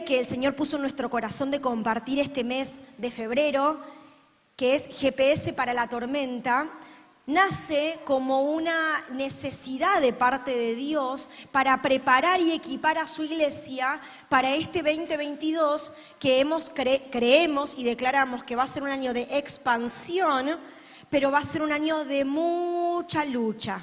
que el Señor puso en nuestro corazón de compartir este mes de febrero, que es GPS para la tormenta, nace como una necesidad de parte de Dios para preparar y equipar a su iglesia para este 2022 que creemos y declaramos que va a ser un año de expansión, pero va a ser un año de mucha lucha.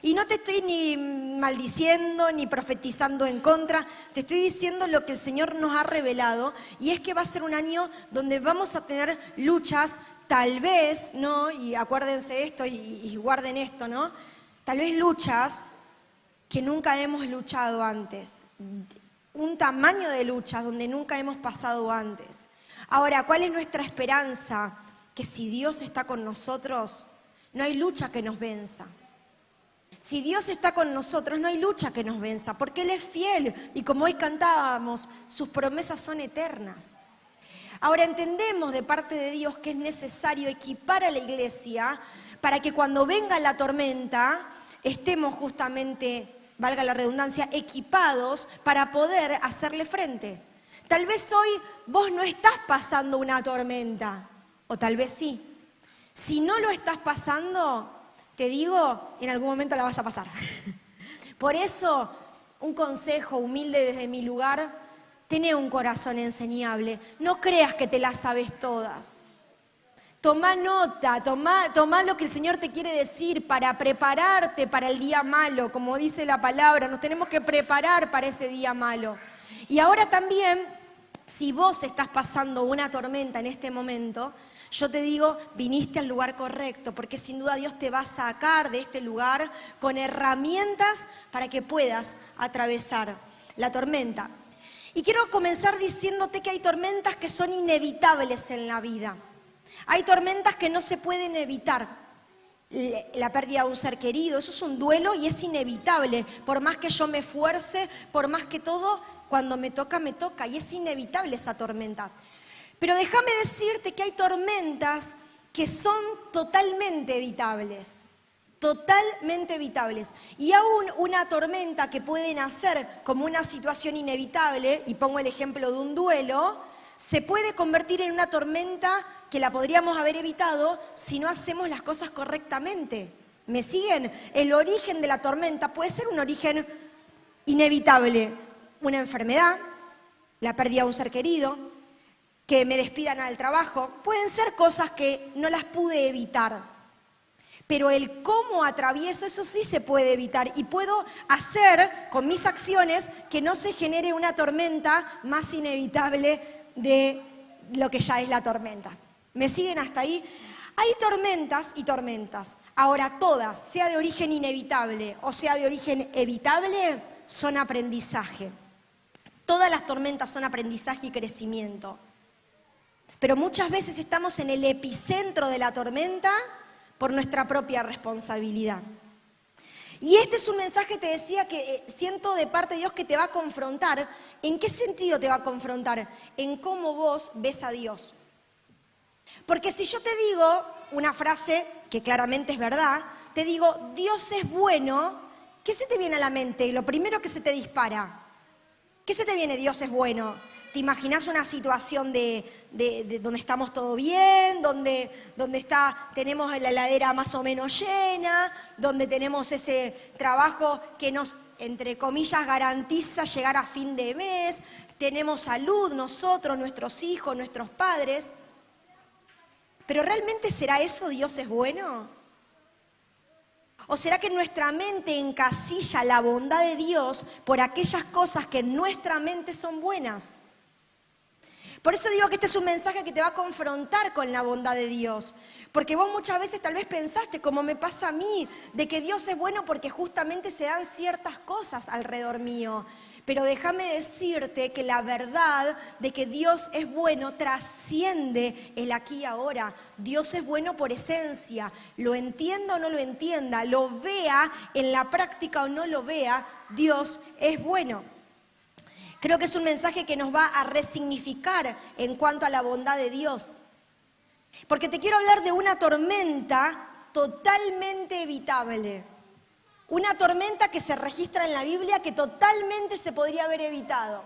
Y no te estoy ni maldiciendo ni profetizando en contra, te estoy diciendo lo que el Señor nos ha revelado, y es que va a ser un año donde vamos a tener luchas, tal vez, ¿no? Y acuérdense esto y guarden esto, ¿no? Tal vez luchas que nunca hemos luchado antes, un tamaño de luchas donde nunca hemos pasado antes. Ahora, ¿cuál es nuestra esperanza? Que si Dios está con nosotros, no hay lucha que nos venza. Si Dios está con nosotros, no hay lucha que nos venza, porque Él es fiel y como hoy cantábamos, sus promesas son eternas. Ahora entendemos de parte de Dios que es necesario equipar a la iglesia para que cuando venga la tormenta estemos justamente, valga la redundancia, equipados para poder hacerle frente. Tal vez hoy vos no estás pasando una tormenta, o tal vez sí. Si no lo estás pasando, te digo, en algún momento la vas a pasar. Por eso, un consejo humilde desde mi lugar, tené un corazón enseñable. No creas que te las sabes todas. Tomá nota, tomá lo que el Señor te quiere decir para prepararte para el día malo. Como dice la palabra, nos tenemos que preparar para ese día malo. Y ahora también, si vos estás pasando una tormenta en este momento, yo te digo, viniste al lugar correcto, porque sin duda Dios te va a sacar de este lugar con herramientas para que puedas atravesar la tormenta. Y quiero comenzar diciéndote que hay tormentas que son inevitables en la vida. Hay tormentas que no se pueden evitar. La pérdida de un ser querido, eso es un duelo y es inevitable. Por más que yo me esfuerce, por más que todo, cuando me toca, y es inevitable esa tormenta. Pero déjame decirte que hay tormentas que son totalmente evitables, y aún una tormenta que puede nacer como una situación inevitable, y pongo el ejemplo de un duelo, se puede convertir en una tormenta que la podríamos haber evitado si no hacemos las cosas correctamente. ¿Me siguen? El origen de la tormenta puede ser un origen inevitable, una enfermedad, la pérdida de un ser querido, que me despidan al trabajo, pueden ser cosas que no las pude evitar. Pero el cómo atravieso, eso sí se puede evitar y puedo hacer con mis acciones que no se genere una tormenta más inevitable de lo que ya es la tormenta. ¿Me siguen hasta ahí? Hay tormentas y tormentas. Ahora todas, sea de origen inevitable o sea de origen evitable, son aprendizaje. Todas las tormentas son aprendizaje y crecimiento. Pero muchas veces estamos en el epicentro de la tormenta por nuestra propia responsabilidad. Y este es un mensaje, te decía, que siento de parte de Dios que te va a confrontar. ¿En qué sentido te va a confrontar? En cómo vos ves a Dios. Porque si yo te digo una frase que claramente es verdad, te digo, Dios es bueno, ¿qué se te viene a la mente? Lo primero que se te dispara. ¿Qué se te viene? Dios es bueno. ¿Te imaginas una situación de donde estamos todo bien, donde tenemos la heladera más o menos llena, donde tenemos ese trabajo que nos, entre comillas, garantiza llegar a fin de mes, tenemos salud nosotros, nuestros hijos, nuestros padres? ¿Pero realmente será eso Dios es bueno? ¿O será que nuestra mente encasilla la bondad de Dios por aquellas cosas que en nuestra mente son buenas? Por eso digo que este es un mensaje que te va a confrontar con la bondad de Dios. Porque vos muchas veces tal vez pensaste, como me pasa a mí, de que Dios es bueno porque justamente se dan ciertas cosas alrededor mío. Pero déjame decirte que la verdad de que Dios es bueno trasciende el aquí y ahora. Dios es bueno por esencia. Lo entienda o no lo entienda, lo vea en la práctica o no lo vea, Dios es bueno. Creo que es un mensaje que nos va a resignificar en cuanto a la bondad de Dios. Porque te quiero hablar de una tormenta totalmente evitable. Una tormenta que se registra en la Biblia que totalmente se podría haber evitado.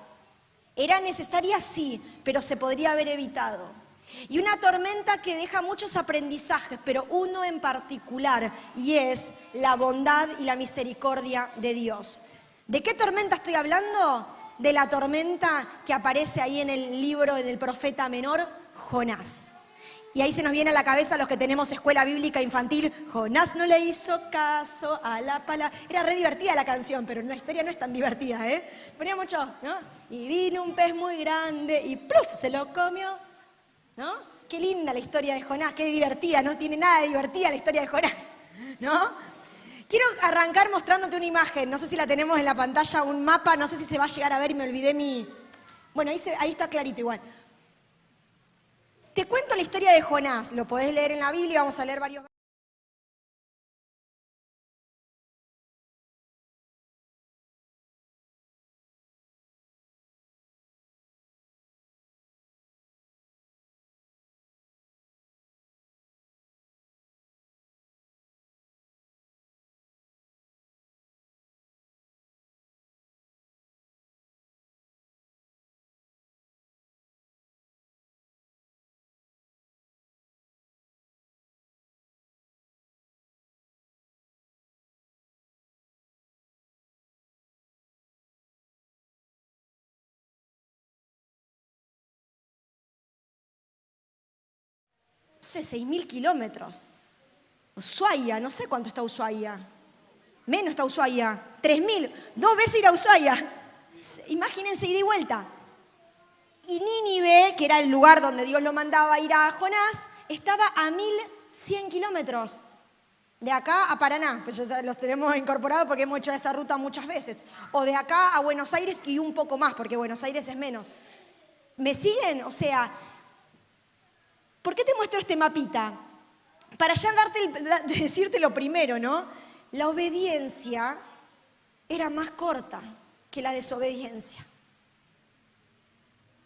¿Era necesaria? Sí, pero se podría haber evitado. Y una tormenta que deja muchos aprendizajes, pero uno en particular, y es la bondad y la misericordia de Dios. ¿De qué tormenta estoy hablando? De la tormenta que aparece ahí en el libro del profeta menor, Jonás. Y ahí se nos viene a la cabeza los que tenemos escuela bíblica infantil, Jonás no le hizo caso a la palabra. Era re divertida la canción, pero la historia no es tan divertida, ¿eh? Ponía mucho, ¿no? Y vino un pez muy grande y ¡pluf! Se lo comió, ¿no? Qué linda la historia de Jonás, qué divertida, no tiene nada de divertida la historia de Jonás, ¿no? Quiero arrancar mostrándote una imagen, no sé si la tenemos en la pantalla, un mapa, no sé si se va a llegar a ver y me olvidé mi... Bueno, ahí está clarito igual. Te cuento la historia de Jonás, lo podés leer en la Biblia, vamos a leer varios... 6.000 kilómetros. Ushuaia, no sé cuánto está Ushuaia. Menos está Ushuaia. 3.000. 2 veces ir a Ushuaia. Imagínense, ida y vuelta. Y Nínive, que era el lugar donde Dios lo mandaba a ir a Jonás, estaba a 1.100 kilómetros. De acá a Paraná, pues ya los tenemos incorporados porque hemos hecho esa ruta muchas veces. O de acá a Buenos Aires y un poco más, porque Buenos Aires es menos. ¿Me siguen? O sea, ¿por qué te muestro este mapita? Para ya decirte lo primero, ¿no? La obediencia era más corta que la desobediencia.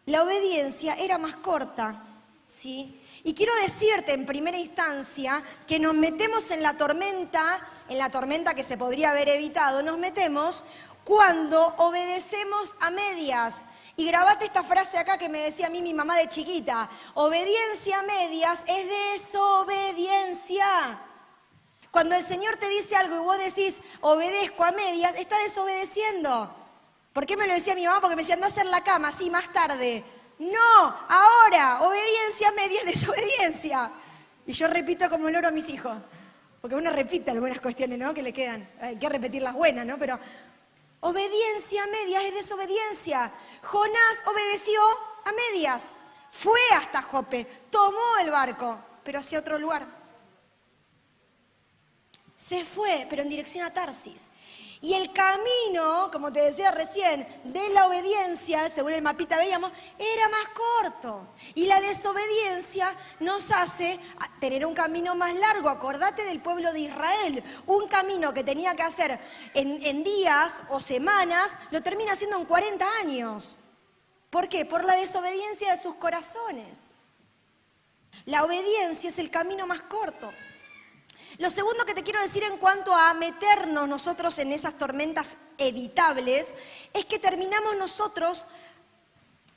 La obediencia era más corta, ¿sí? Y quiero decirte en primera instancia que nos metemos en la tormenta que se podría haber evitado, nos metemos cuando obedecemos a medias. Y grabate esta frase acá que me decía a mí mi mamá de chiquita. Obediencia a medias es desobediencia. Cuando el Señor te dice algo y vos decís obedezco a medias, está desobedeciendo. ¿Por qué me lo decía mi mamá? Porque me decía, anda a hacer la cama, sí, más tarde. No, ahora, obediencia a medias, desobediencia. Y yo repito como loro a mis hijos. Porque uno repite algunas cuestiones, ¿no? Que le quedan. Hay que repetir las buenas, ¿no? Pero obediencia a medias es desobediencia. Jonás obedeció a medias. Fue hasta Jope, tomó el barco, pero hacia otro lugar. Se fue, pero en dirección a Tarsis. Y el camino, como te decía recién, de la obediencia, según el mapita veíamos, era más corto. Y la desobediencia nos hace tener un camino más largo. Acordate del pueblo de Israel. Un camino que tenía que hacer en días o semanas, lo termina haciendo en 40 años. ¿Por qué? Por la desobediencia de sus corazones. La obediencia es el camino más corto. Lo segundo que te quiero decir en cuanto a meternos nosotros en esas tormentas evitables es que terminamos nosotros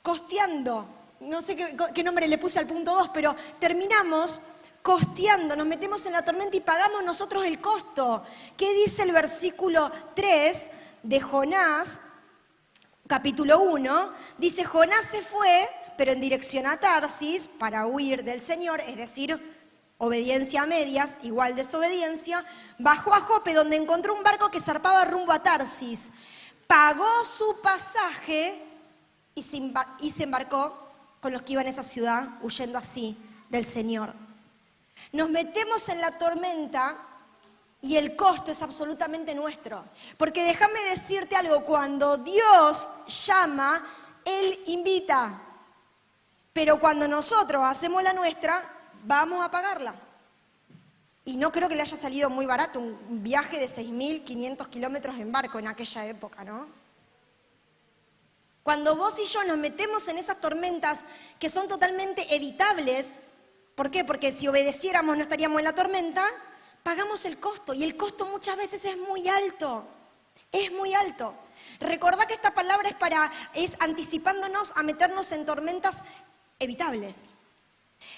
costeando. No sé qué nombre le puse al punto 2, pero terminamos costeando, nos metemos en la tormenta y pagamos nosotros el costo. ¿Qué dice el versículo 3 de Jonás, capítulo 1? Dice, Jonás se fue, pero en dirección a Tarsis, para huir del Señor, es decir, obediencia a medias, igual desobediencia, bajó a Jope donde encontró un barco que zarpaba rumbo a Tarsis, pagó su pasaje y se embarcó con los que iban a esa ciudad, huyendo así del Señor. Nos metemos en la tormenta y el costo es absolutamente nuestro. Porque déjame decirte algo, cuando Dios llama, Él invita. Pero cuando nosotros hacemos la nuestra, vamos a pagarla. Y no creo que le haya salido muy barato un viaje de 6.500 kilómetros en barco en aquella época, ¿no? Cuando vos y yo nos metemos en esas tormentas que son totalmente evitables, ¿por qué? Porque si obedeciéramos no estaríamos en la tormenta, pagamos el costo. Y el costo muchas veces es muy alto. Es muy alto. Recordá que esta palabra es anticipándonos a meternos en tormentas evitables.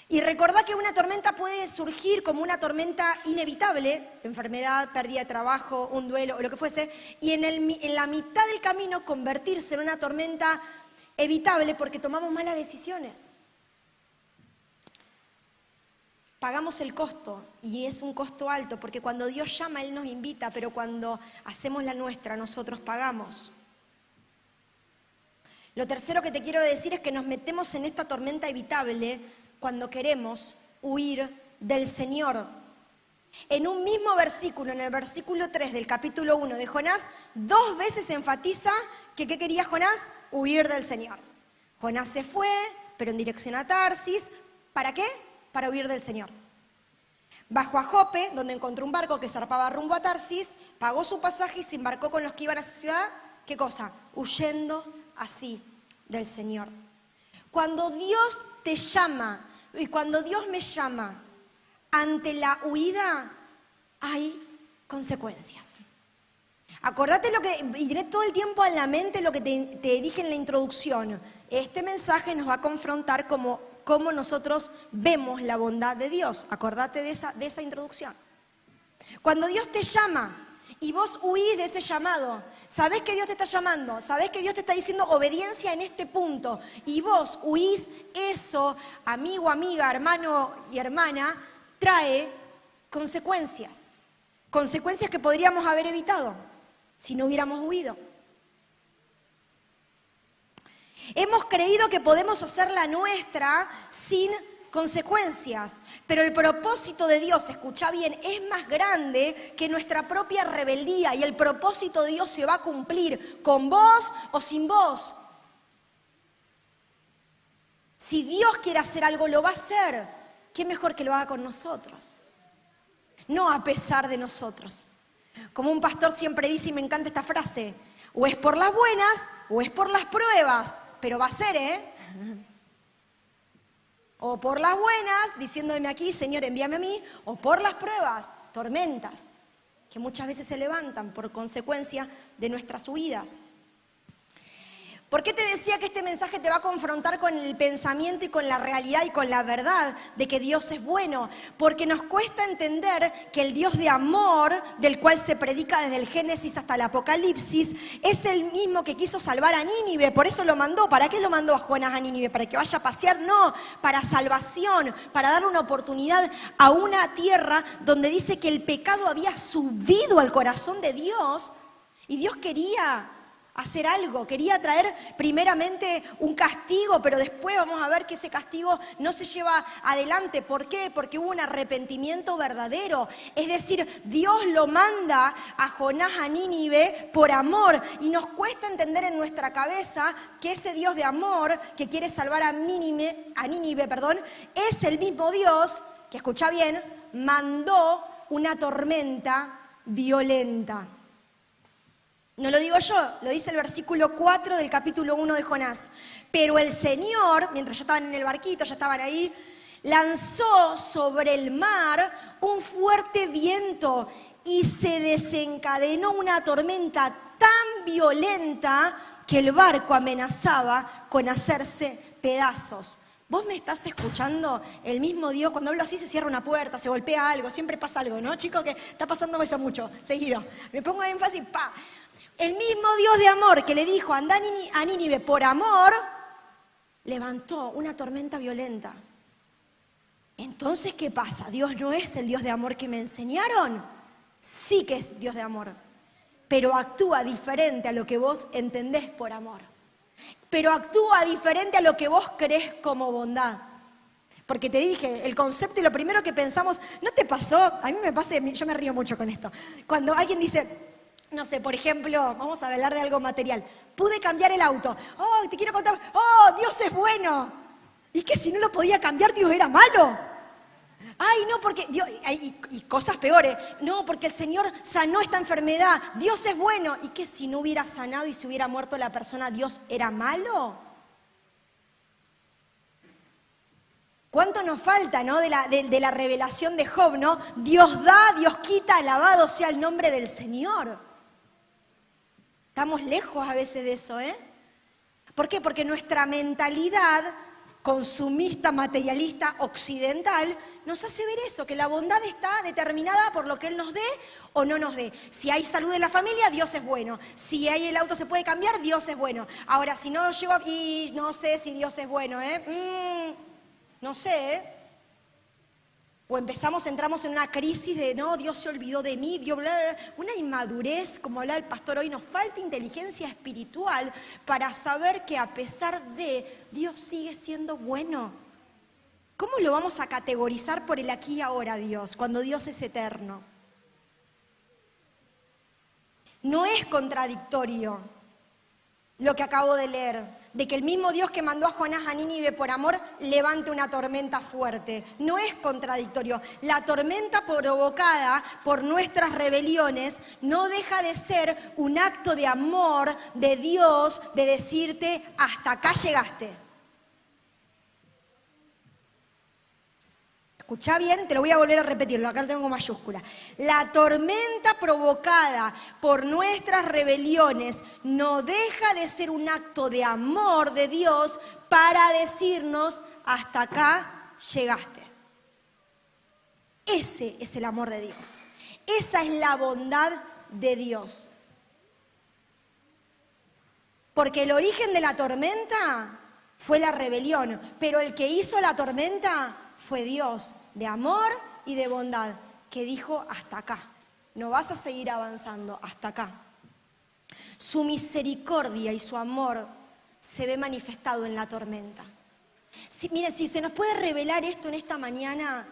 Y recordá que una tormenta puede surgir como una tormenta inevitable, enfermedad, pérdida de trabajo, un duelo o lo que fuese, y en la mitad del camino convertirse en una tormenta evitable porque tomamos malas decisiones. Pagamos el costo, y es un costo alto, porque cuando Dios llama, Él nos invita, pero cuando hacemos la nuestra, nosotros pagamos. Lo tercero que te quiero decir es que nos metemos en esta tormenta evitable cuando queremos huir del Señor. En un mismo versículo, en el versículo 3 del capítulo 1 de Jonás, 2 veces enfatiza que ¿qué quería Jonás? Huir del Señor. Jonás se fue, pero en dirección a Tarsis. ¿Para qué? Para huir del Señor. Bajó a Jope, donde encontró un barco que zarpaba rumbo a Tarsis, pagó su pasaje y se embarcó con los que iban a esa ciudad. ¿Qué cosa? Huyendo así del Señor. Cuando Dios te llama y cuando Dios me llama ante la huida, hay consecuencias. Acordate lo que, y diré todo el tiempo a la mente lo que te dije en la introducción. Este mensaje nos va a confrontar cómo nosotros vemos la bondad de Dios. Acordate de esa introducción. Cuando Dios te llama y vos huís de ese llamado, sabés que Dios te está llamando, sabés que Dios te está diciendo obediencia en este punto, y vos huís, eso, amigo, amiga, hermano y hermana, trae consecuencias. Consecuencias que podríamos haber evitado si no hubiéramos huido. Hemos creído que podemos hacer la nuestra sin consecuencias, pero el propósito de Dios, escucha bien, es más grande que nuestra propia rebeldía, y el propósito de Dios se va a cumplir con vos o sin vos. Si Dios quiere hacer algo, lo va a hacer. ¿Qué mejor que lo haga con nosotros? No a pesar de nosotros. Como un pastor siempre dice, y me encanta esta frase, o es por las buenas o es por las pruebas, pero va a ser, O por las buenas, diciéndome aquí, Señor, envíame a mí, o por las pruebas, tormentas, que muchas veces se levantan por consecuencia de nuestras huidas. ¿Por qué te decía que este mensaje te va a confrontar con el pensamiento y con la realidad y con la verdad de que Dios es bueno? Porque nos cuesta entender que el Dios de amor, del cual se predica desde el Génesis hasta el Apocalipsis, es el mismo que quiso salvar a Nínive. Por eso lo mandó. ¿Para qué lo mandó a Jonás a Nínive? ¿Para que vaya a pasear? No, para salvación, para dar una oportunidad a una tierra donde dice que el pecado había subido al corazón de Dios y Dios quería hacer algo, quería traer primeramente un castigo, pero después vamos a ver que ese castigo no se lleva adelante. ¿Por qué? Porque hubo un arrepentimiento verdadero. Es decir, Dios lo manda a Jonás a Nínive por amor, y nos cuesta entender en nuestra cabeza que ese Dios de amor que quiere salvar a Nínive, es el mismo Dios que, escucha bien, mandó una tormenta violenta. No lo digo yo, lo dice el versículo 4 del capítulo 1 de Jonás. Pero el Señor, mientras ya estaban en el barquito, ya estaban ahí, lanzó sobre el mar un fuerte viento y se desencadenó una tormenta tan violenta que el barco amenazaba con hacerse pedazos. ¿Vos me estás escuchando? El mismo Dios, cuando hablo así se cierra una puerta, se golpea algo, siempre pasa algo, ¿no, chicos? Que está pasando eso mucho, seguido. Me pongo énfasis, ¡pa! El mismo Dios de amor que le dijo, anda a Nínive por amor, levantó una tormenta violenta. Entonces, ¿qué pasa? ¿Dios no es el Dios de amor que me enseñaron? Sí que es Dios de amor, pero actúa diferente a lo que vos entendés por amor. Pero actúa diferente a lo que vos creés como bondad. Porque te dije, el concepto y lo primero que pensamos, ¿no te pasó? A mí me pasa, yo me río mucho con esto. Cuando alguien dice, no sé, por ejemplo, vamos a hablar de algo material. Pude cambiar el auto. Oh, te quiero contar. Oh, Dios es bueno. ¿Y que si no lo podía cambiar, Dios era malo? Ay, no, porque Dios, y cosas peores. No, porque el Señor sanó esta enfermedad. Dios es bueno. ¿Y que si no hubiera sanado y se hubiera muerto la persona, Dios era malo? ¿Cuánto nos falta, no? De la revelación de Job, ¿no? Dios da, Dios quita, alabado sea el nombre del Señor. Estamos lejos a veces de eso, ¿eh? ¿Por qué? Porque nuestra mentalidad consumista, materialista, occidental, nos hace ver eso, que la bondad está determinada por lo que Él nos dé o no nos dé. Si hay salud en la familia, Dios es bueno. Si hay el auto se puede cambiar, Dios es bueno. Ahora, si no llego y no sé si Dios es bueno, no sé, ¿eh? O entramos en una crisis de, no, Dios se olvidó de mí, Dios, bla, bla, bla. Una inmadurez, como habla el pastor hoy, nos falta inteligencia espiritual para saber que a pesar de, Dios sigue siendo bueno. ¿Cómo lo vamos a categorizar por el aquí y ahora, Dios, cuando Dios es eterno? No es contradictorio lo que acabo de leer, de que el mismo Dios que mandó a Jonás a Nínive por amor levante una tormenta fuerte. No es contradictorio. La tormenta provocada por nuestras rebeliones no deja de ser un acto de amor de Dios, de decirte, hasta acá llegaste. Escuchá bien, te lo voy a volver a repetirlo, acá lo tengo con mayúscula. La tormenta provocada por nuestras rebeliones no deja de ser un acto de amor de Dios para decirnos, hasta acá llegaste. Ese es el amor de Dios. Esa es la bondad de Dios. Porque el origen de la tormenta fue la rebelión, pero el que hizo la tormenta fue Dios, de amor y de bondad, que dijo hasta acá, no vas a seguir avanzando, hasta acá. Su misericordia y su amor se ve manifestado en la tormenta. Miren, si se nos puede revelar esto en esta mañana,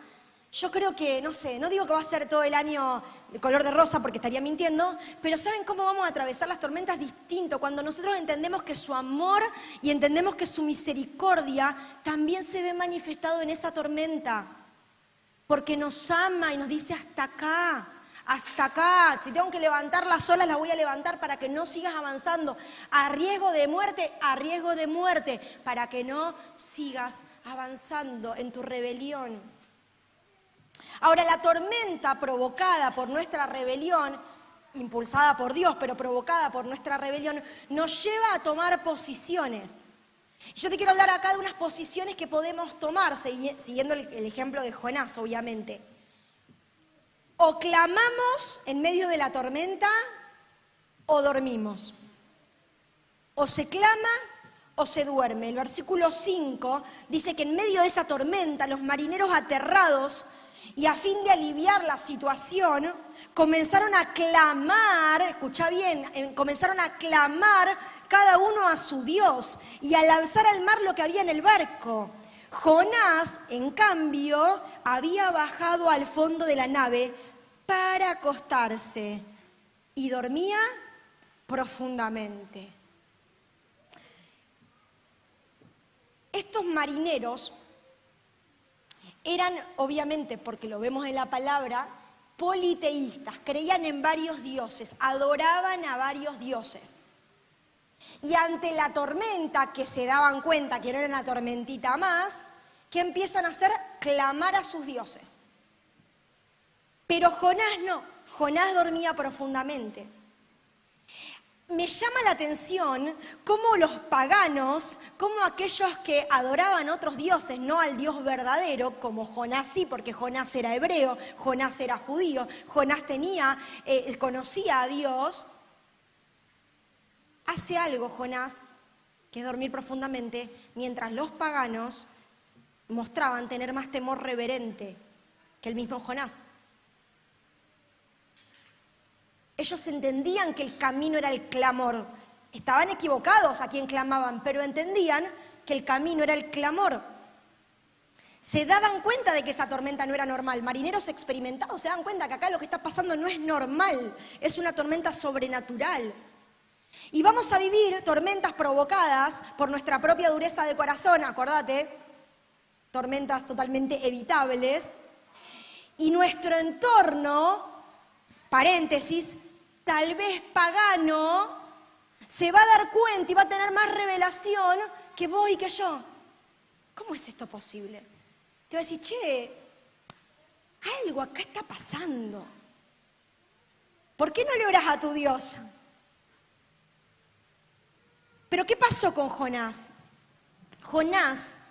yo creo que, no sé, no digo que va a ser todo el año de color de rosa porque estaría mintiendo, pero ¿saben cómo vamos a atravesar las tormentas? Distinto, cuando nosotros entendemos que su amor y entendemos que su misericordia también se ve manifestado en esa tormenta, porque nos ama y nos dice hasta acá, si tengo que levantar las olas las voy a levantar para que no sigas avanzando, a riesgo de muerte, para que no sigas avanzando en tu rebelión. Ahora, la tormenta provocada por nuestra rebelión, impulsada por Dios, pero provocada por nuestra rebelión, nos lleva a tomar posiciones. Yo te quiero hablar acá de unas posiciones que podemos tomar, siguiendo el ejemplo de Jonás, obviamente. O clamamos en medio de la tormenta, o dormimos. O se clama, o se duerme. El versículo 5 dice que en medio de esa tormenta, los marineros aterrados, y a fin de aliviar la situación, comenzaron a clamar, escucha bien, comenzaron a clamar cada uno a su Dios y a lanzar al mar lo que había en el barco. Jonás, en cambio, había bajado al fondo de la nave para acostarse y dormía profundamente. Estos marineros eran, obviamente, porque lo vemos en la palabra, politeístas, creían en varios dioses, adoraban a varios dioses. Y ante la tormenta, que se daban cuenta que no era una tormentita más, ¿qué empiezan a hacer? Clamar a sus dioses. Pero Jonás no, Jonás dormía profundamente. Me llama la atención cómo los paganos, cómo aquellos que adoraban a otros dioses, no al Dios verdadero, como Jonás sí, porque Jonás era hebreo, Jonás era judío, Jonás conocía a Dios. Hace algo Jonás, que es dormir profundamente, mientras los paganos mostraban tener más temor reverente que el mismo Jonás. Ellos entendían que el camino era el clamor. Estaban equivocados a quien clamaban, pero entendían que el camino era el clamor. Se daban cuenta de que esa tormenta no era normal. Marineros experimentados se dan cuenta que acá lo que está pasando no es normal, es una tormenta sobrenatural. Y vamos a vivir tormentas provocadas por nuestra propia dureza de corazón, acordate, tormentas totalmente evitables. Y nuestro entorno, paréntesis, tal vez pagano, se va a dar cuenta y va a tener más revelación que vos y que yo. ¿Cómo es esto posible? Te va a decir, che, algo acá está pasando. ¿Por qué no le oras a tu Dios? Pero ¿qué pasó con Jonás? Jonás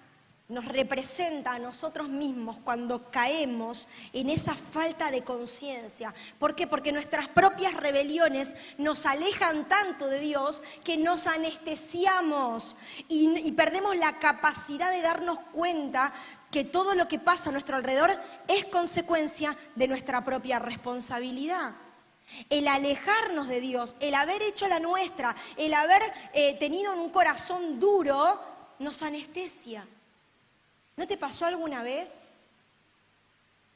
nos representa a nosotros mismos cuando caemos en esa falta de conciencia. ¿Por qué? Porque nuestras propias rebeliones nos alejan tanto de Dios que nos anestesiamos y perdemos la capacidad de darnos cuenta que todo lo que pasa a nuestro alrededor es consecuencia de nuestra propia responsabilidad. El alejarnos de Dios, el haber hecho la nuestra, el haber tenido un corazón duro, nos anestesia. ¿No te pasó alguna vez?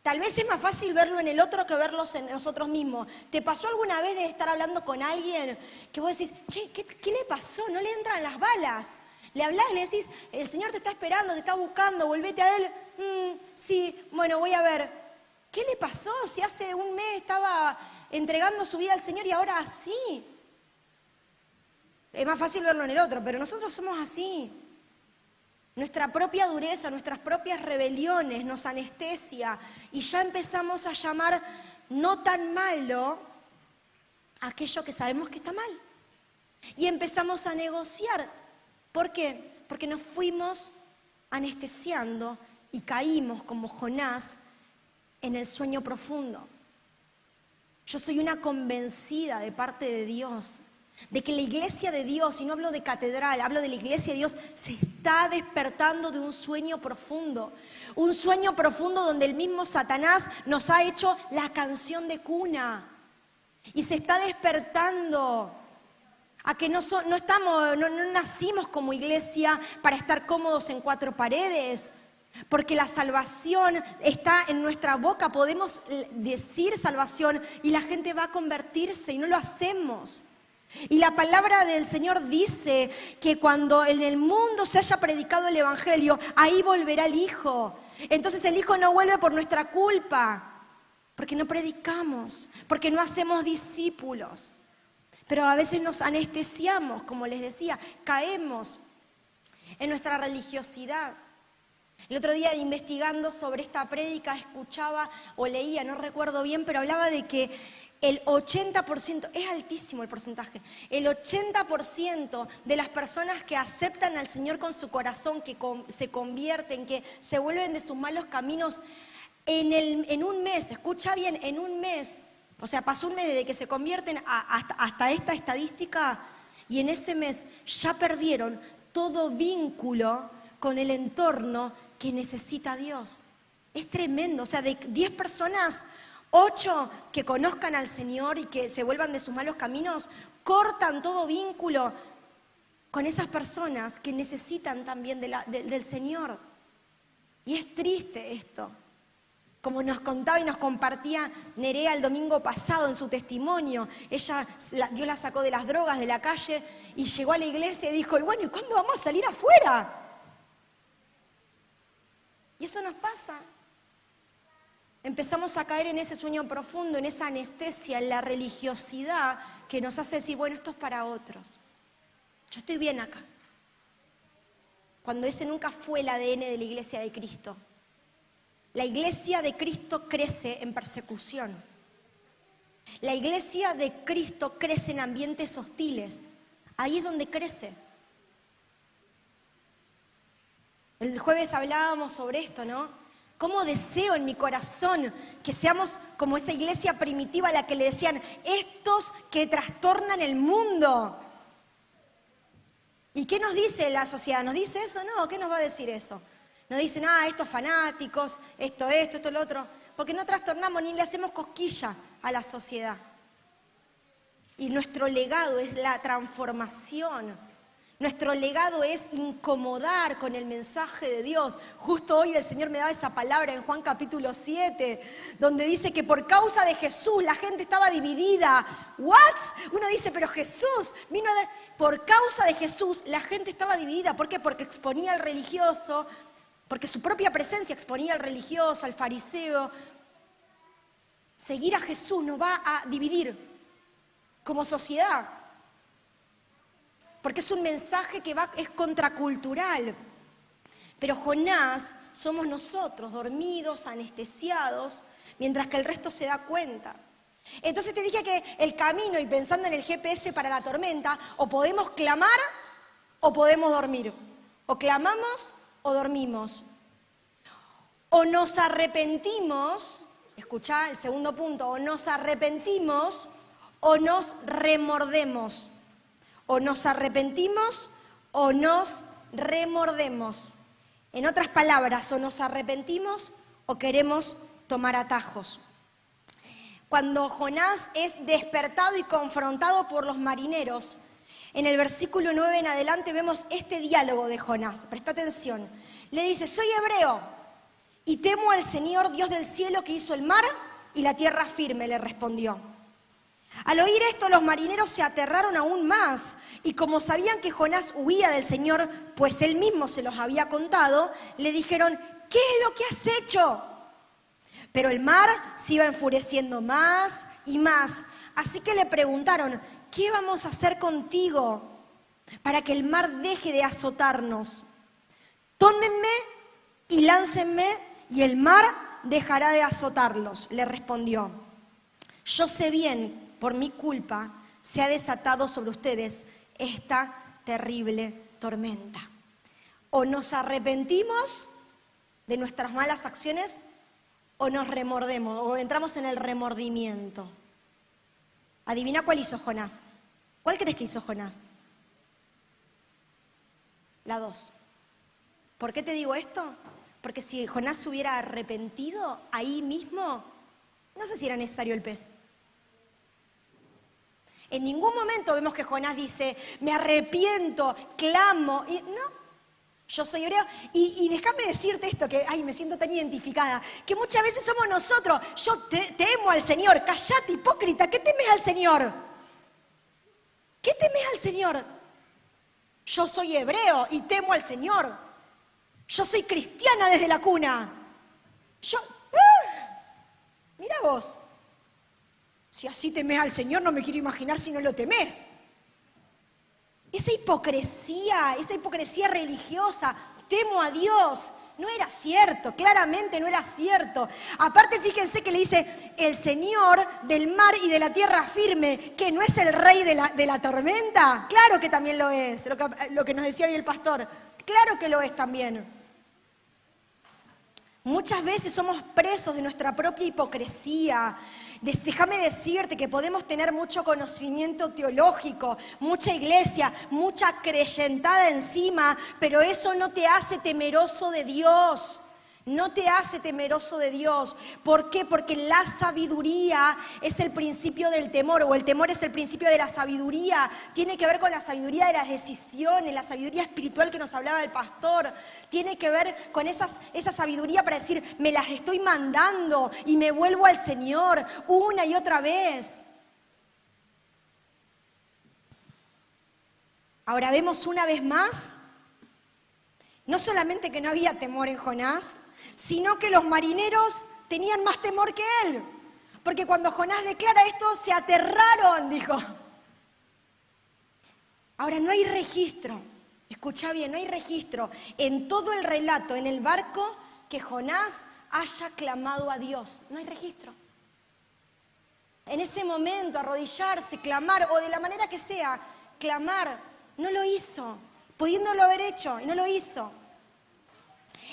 Tal vez es más fácil verlo en el otro que verlo en nosotros mismos. ¿Te pasó alguna vez de estar hablando con alguien que vos decís, che, ¿qué le pasó? No le entran las balas. Le hablás y le decís, el Señor te está esperando, te está buscando, volvete a Él. Sí, bueno, voy a ver. ¿Qué le pasó? Si hace un mes estaba entregando su vida al Señor y ahora así. Es más fácil verlo en el otro, pero nosotros somos así. Nuestra propia dureza, nuestras propias rebeliones nos anestesia y ya empezamos a llamar no tan malo aquello que sabemos que está mal. Y empezamos a negociar. ¿Por qué? Porque nos fuimos anestesiando y caímos como Jonás en el sueño profundo. Yo soy una convencida de parte de Dios de que la iglesia de Dios, y no hablo de catedral, hablo de la iglesia de Dios, se está despertando de un sueño profundo donde el mismo Satanás nos ha hecho la canción de cuna y se está despertando a que no nacimos como iglesia para estar cómodos en cuatro paredes, porque la salvación está en nuestra boca, podemos decir salvación y la gente va a convertirse y no lo hacemos. Y la palabra del Señor dice que cuando en el mundo se haya predicado el Evangelio, ahí volverá el Hijo. Entonces el Hijo no vuelve por nuestra culpa, porque no predicamos, porque no hacemos discípulos. Pero a veces nos anestesiamos, como les decía, caemos en nuestra religiosidad. El otro día, investigando sobre esta prédica, escuchaba o leía, no recuerdo bien, pero hablaba de que el 80%, es altísimo el porcentaje, el 80% de las personas que aceptan al Señor con su corazón, que se convierten, que se vuelven de sus malos caminos, en un mes, escucha bien, en un mes, o sea, pasó un mes desde que se convierten hasta esta estadística, y en ese mes ya perdieron todo vínculo con el entorno que necesita Dios. Es tremendo, o sea, de 10 personas, 8 que conozcan al Señor y que se vuelvan de sus malos caminos, cortan todo vínculo con esas personas que necesitan también del Señor. Y es triste esto. Como nos contaba y nos compartía Nerea el domingo pasado en su testimonio, Dios la sacó de las drogas, de la calle, y llegó a la iglesia y dijo, y bueno, ¿y cuándo vamos a salir afuera? Y eso nos pasa. Empezamos a caer en ese sueño profundo, en esa anestesia, en la religiosidad que nos hace decir, bueno, esto es para otros. Yo estoy bien acá. Cuando ese nunca fue el ADN de la iglesia de Cristo. La iglesia de Cristo crece en persecución. La iglesia de Cristo crece en ambientes hostiles. Ahí es donde crece. El jueves hablábamos sobre esto, ¿no? ¿Cómo deseo en mi corazón que seamos como esa iglesia primitiva a la que le decían, estos que trastornan el mundo? ¿Y qué nos dice la sociedad? ¿Nos dice eso? No, ¿qué nos va a decir eso? Nos dicen, estos fanáticos, esto, lo otro. Porque no trastornamos ni le hacemos cosquilla a la sociedad. Y nuestro legado es la transformación. Nuestro legado es incomodar con el mensaje de Dios. Justo hoy el Señor me daba esa palabra en Juan capítulo 7, donde dice que por causa de Jesús la gente estaba dividida. ¿What? Uno dice, pero Jesús vino por causa de Jesús la gente estaba dividida. ¿Por qué? Porque exponía al religioso, porque su propia presencia exponía al religioso, al fariseo. Seguir a Jesús nos va a dividir como sociedad. Porque es un mensaje que es contracultural. Pero Jonás somos nosotros, dormidos, anestesiados, mientras que el resto se da cuenta. Entonces te dije que el camino, y pensando en el GPS para la tormenta, o podemos clamar o podemos dormir. O clamamos o dormimos. O nos arrepentimos, escuchá el segundo punto, o nos arrepentimos o nos remordemos. O nos arrepentimos o nos remordemos. En otras palabras, o nos arrepentimos o queremos tomar atajos. Cuando Jonás es despertado y confrontado por los marineros, en el versículo 9 en adelante vemos este diálogo de Jonás. Presta atención. Le dice, soy hebreo y temo al Señor Dios del cielo que hizo el mar y la tierra firme, le respondió. Al oír esto, los marineros se aterraron aún más, y como sabían que Jonás huía del Señor, pues él mismo se los había contado, le dijeron, ¿qué es lo que has hecho? Pero el mar se iba enfureciendo más y más, así que le preguntaron, ¿qué vamos a hacer contigo para que el mar deje de azotarnos? Tómenme y láncenme, y el mar dejará de azotarlos, le respondió. Yo sé bien, por mi culpa, se ha desatado sobre ustedes esta terrible tormenta. O nos arrepentimos de nuestras malas acciones, o nos remordemos, o entramos en el remordimiento. Adivina cuál hizo Jonás. ¿Cuál crees que hizo Jonás? La 2. ¿Por qué te digo esto? Porque si Jonás se hubiera arrepentido ahí mismo, no sé si era necesario el pez. En ningún momento vemos que Jonás dice, me arrepiento, clamo. Y no, yo soy hebreo. Y déjame decirte esto, que ay, me siento tan identificada, que muchas veces somos nosotros, yo temo al Señor. Callate, hipócrita, ¿qué temes al Señor? ¿Qué temes al Señor? Yo soy hebreo y temo al Señor. Yo soy cristiana desde la cuna. Mira vos. Si así temes al Señor, no me quiero imaginar si no lo temés. Esa hipocresía religiosa, temo a Dios, no era cierto, claramente no era cierto. Aparte, fíjense que le dice, el Señor del mar y de la tierra firme, que no es el rey de la tormenta. Claro que también lo es, lo que nos decía hoy el pastor, claro que lo es también. Muchas veces somos presos de nuestra propia hipocresía. Déjame decirte que podemos tener mucho conocimiento teológico, mucha iglesia, mucha creyentada encima, pero eso no te hace temeroso de Dios. No te hace temeroso de Dios. ¿Por qué? Porque la sabiduría es el principio del temor, o el temor es el principio de la sabiduría. Tiene que ver con la sabiduría de las decisiones, la sabiduría espiritual que nos hablaba el pastor. Tiene que ver con esa sabiduría para decir, me las estoy mandando y me vuelvo al Señor una y otra vez. Ahora vemos una vez más, no solamente que no había temor en Jonás, sino que los marineros tenían más temor que él. Porque cuando Jonás declara esto, se aterraron, dijo. Ahora, no hay registro, escucha bien, no hay registro en todo el relato, en el barco, que Jonás haya clamado a Dios. No hay registro. En ese momento, arrodillarse, clamar, o de la manera que sea, clamar, no lo hizo, pudiéndolo haber hecho, y no lo hizo.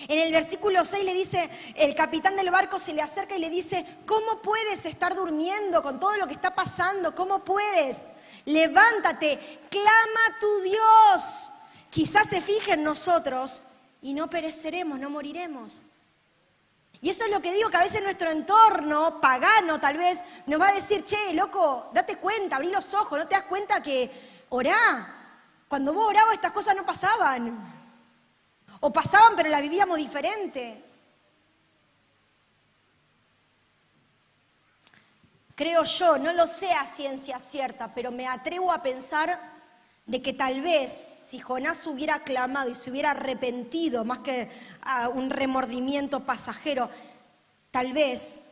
En el versículo 6 le dice, el capitán del barco se le acerca y le dice, ¿cómo puedes estar durmiendo con todo lo que está pasando? ¿Cómo puedes? Levántate, clama a tu Dios. Quizás se fije en nosotros y no pereceremos, no moriremos. Y eso es lo que digo, que a veces nuestro entorno pagano tal vez nos va a decir, che, loco, date cuenta, abrí los ojos, ¿no te das cuenta que orá? Cuando vos orabas estas cosas no pasaban. O pasaban, pero las vivíamos diferente. Creo yo, no lo sé a ciencia cierta, pero me atrevo a pensar de que tal vez si Jonás hubiera clamado y se hubiera arrepentido, más que un remordimiento pasajero, tal vez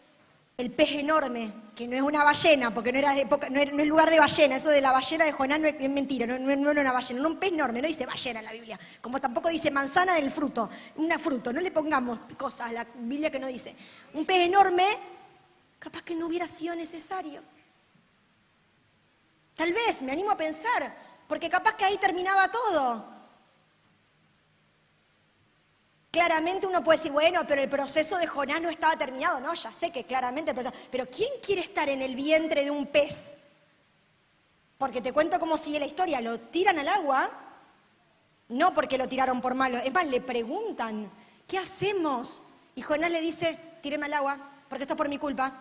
el pez enorme, que no es una ballena, porque no es lugar de ballena, eso de la ballena de Jonás no es mentira, no era una ballena, no un pez enorme, no dice ballena en la Biblia, como tampoco dice manzana del fruto, una fruto, no le pongamos cosas a la Biblia que no dice. Un pez enorme, capaz que no hubiera sido necesario. Tal vez, me animo a pensar, porque capaz que ahí terminaba todo. claramente uno puede decir, bueno, pero el proceso de Jonás no estaba terminado. No, ya sé que claramente el proceso. Pero ¿quién quiere estar en el vientre de un pez? Porque te cuento cómo sigue la historia. Lo tiran al agua, no porque lo tiraron por malo. Es más, le preguntan, ¿qué hacemos? Y Jonás le dice, tíreme al agua, porque esto es por mi culpa.